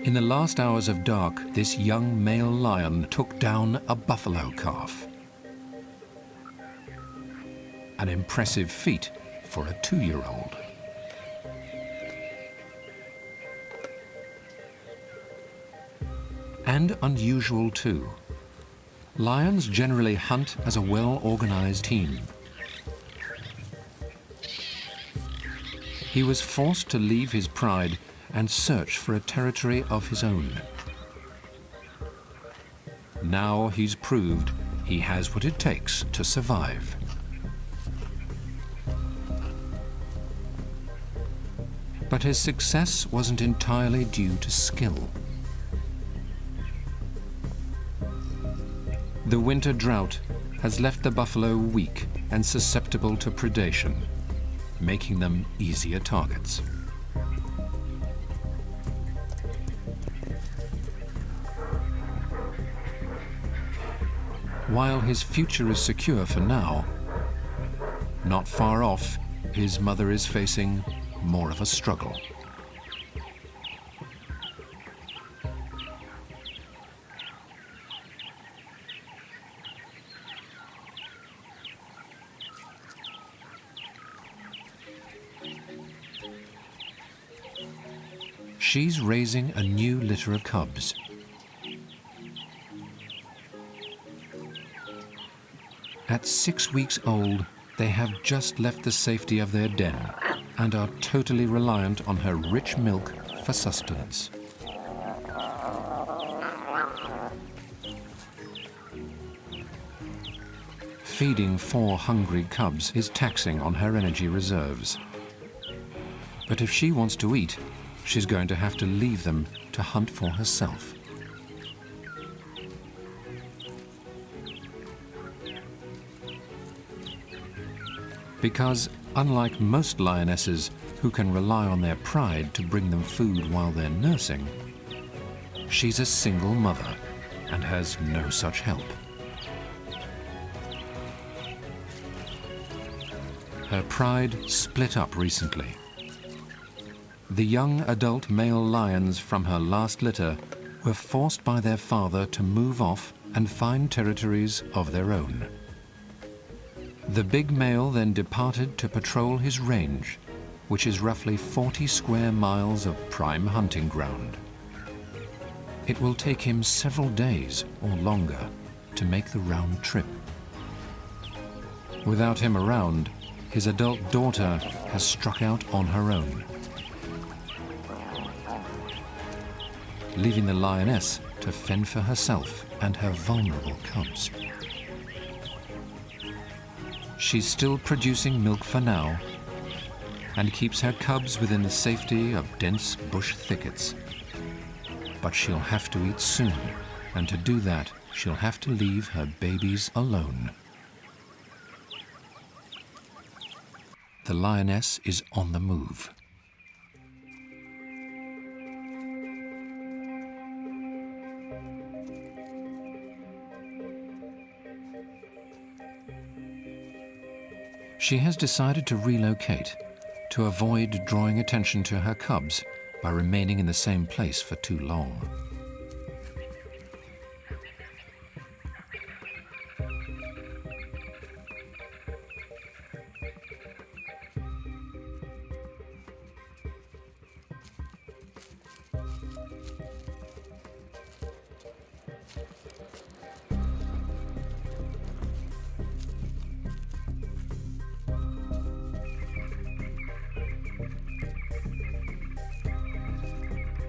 In the last hours of dark, this young male lion took down a buffalo calf. An impressive feat for a 2-year-old. And unusual too. Lions generally hunt as a well-organized team. He was forced to leave his pride and search for a territory of his own. Now he's proved he has what it takes to survive. But his success wasn't entirely due to skill. The winter drought has left the buffalo weak and susceptible to predation, making them easier targets. While his future is secure for now, not far off, his mother is facing more of a struggle. She's raising a new litter of cubs. At 6 weeks old, they have just left the safety of their den and are totally reliant on her rich milk for sustenance. Feeding 4 hungry cubs is taxing on her energy reserves. But if she wants to eat, she's going to have to leave them to hunt for herself. Because, unlike most lionesses who can rely on their pride to bring them food while they're nursing, she's a single mother and has no such help. Her pride split up recently. The young adult male lions from her last litter were forced by their father to move off and find territories of their own. The big male then departed to patrol his range, which is roughly 40 square miles of prime hunting ground. It will take him several days or longer to make the round trip. Without him around, his adult daughter has struck out on her own, leaving the lioness to fend for herself and her vulnerable cubs. She's still producing milk for now and keeps her cubs within the safety of dense bush thickets. But she'll have to eat soon, and to do that, she'll have to leave her babies alone. The lioness is on the move. She has decided to relocate to avoid drawing attention to her cubs by remaining in the same place for too long.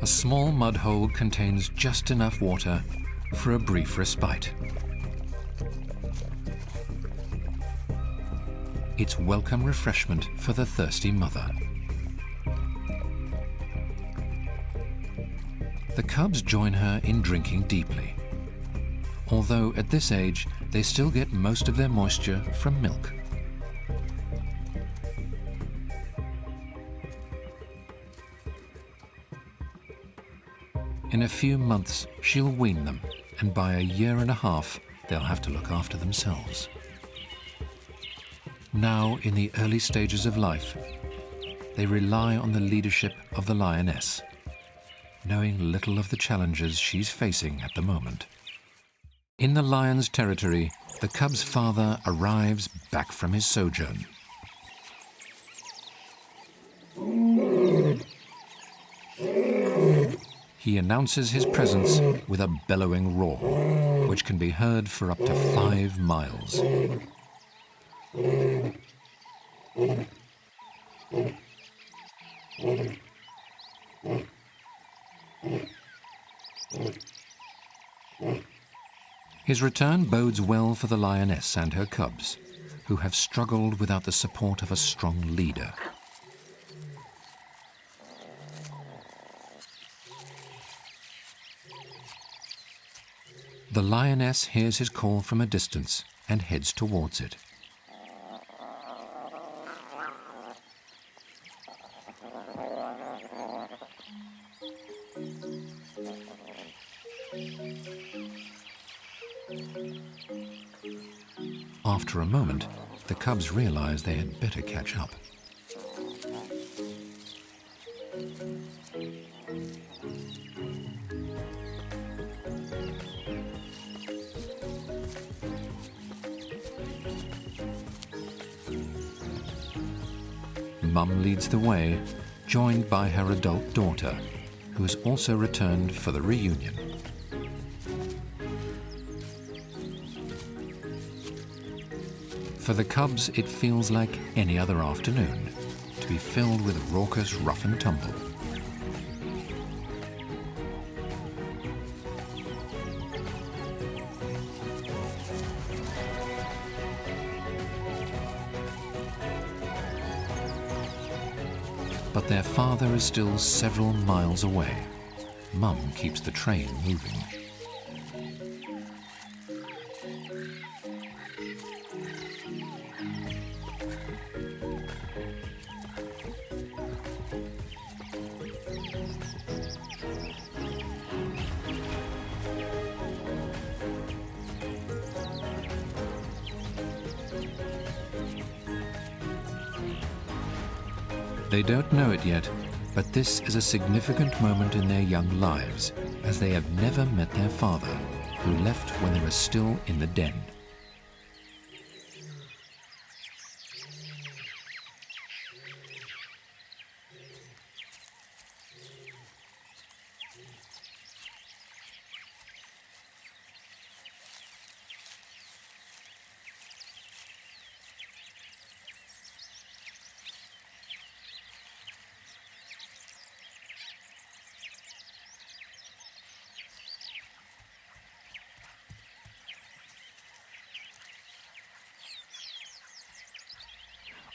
A small mud hole contains just enough water for a brief respite. It's welcome refreshment for the thirsty mother. The cubs join her in drinking deeply, although at this age they still get most of their moisture from milk. In a few months, she'll wean them, and by 1.5 years, they'll have to look after themselves. Now, in the early stages of life, they rely on the leadership of the lioness, knowing little of the challenges she's facing at the moment. In the lion's territory, the cub's father arrives back from his sojourn. He announces his presence with a bellowing roar, which can be heard for up to 5 miles. His return bodes well for the lioness and her cubs, who have struggled without the support of a strong leader. The lioness hears his call from a distance and heads towards it. After a moment, the cubs realize they had better catch up. Mum leads the way, joined by her adult daughter, who has also returned for the reunion. For the cubs, it feels like any other afternoon, to be filled with raucous rough and tumble. But their father is still several miles away. Mum keeps the train moving. They don't know it yet, but this is a significant moment in their young lives, as they have never met their father, who left when they were still in the den.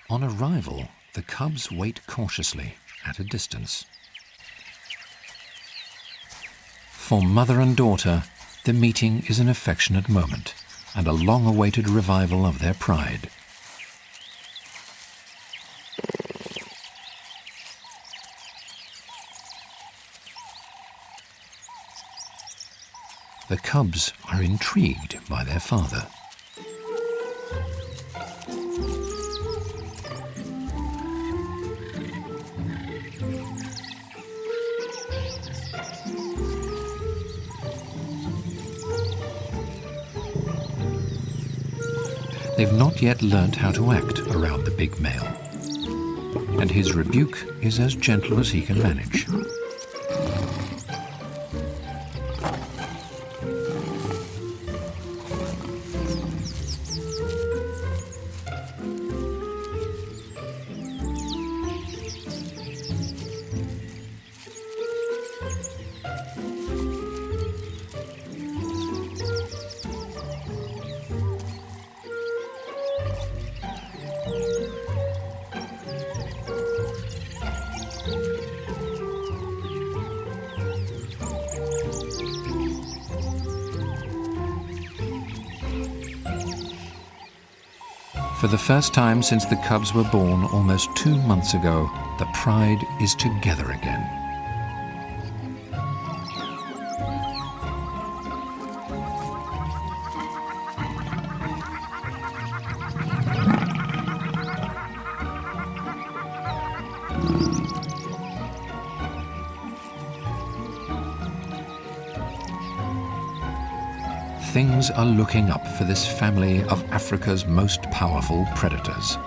On arrival, the cubs wait cautiously at a distance. For mother and daughter, the meeting is an affectionate moment and a long-awaited revival of their pride. The cubs are intrigued by their father. They've not yet learnt how to act around the big male, and his rebuke is as gentle as he can manage. For the first time since the cubs were born almost 2 months ago, the pride is together again. Things are looking up for this family of Africa's most powerful predators.